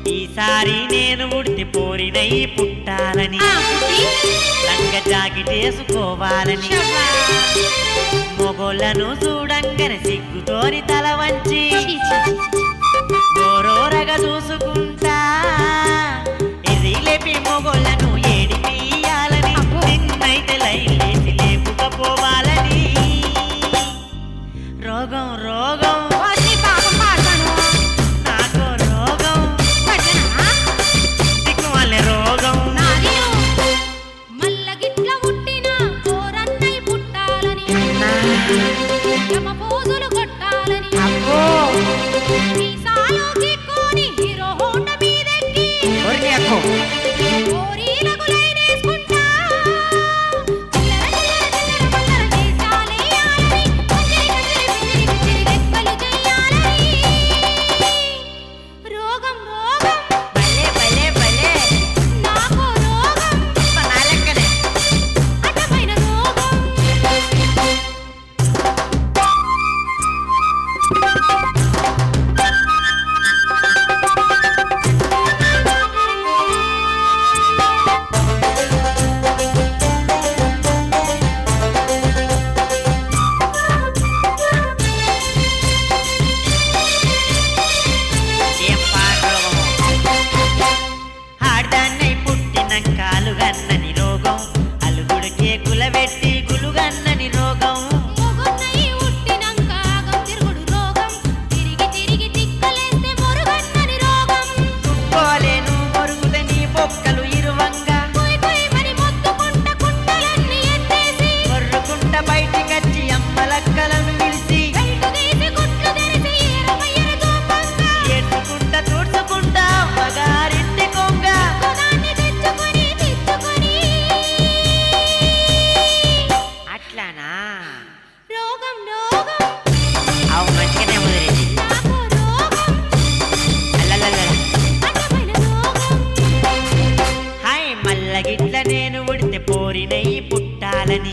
ఈసారి నేను ఉడితే పోరినై పుట్టాలని లంగ జాకెటేసుకోవాలని మొగోళ్ళను చూడంగానే సిగ్గుతోని తల వంచి గోరోరగా చూసుకుంటా ఎదిలేపి మొగోళ్ళను ఏడిపియాలని నిన్నైతే లైలేసి లేపుకపోవాలని రోగం రోగం గిట్ల నేను ఉడితే పోరినై పుట్టాలని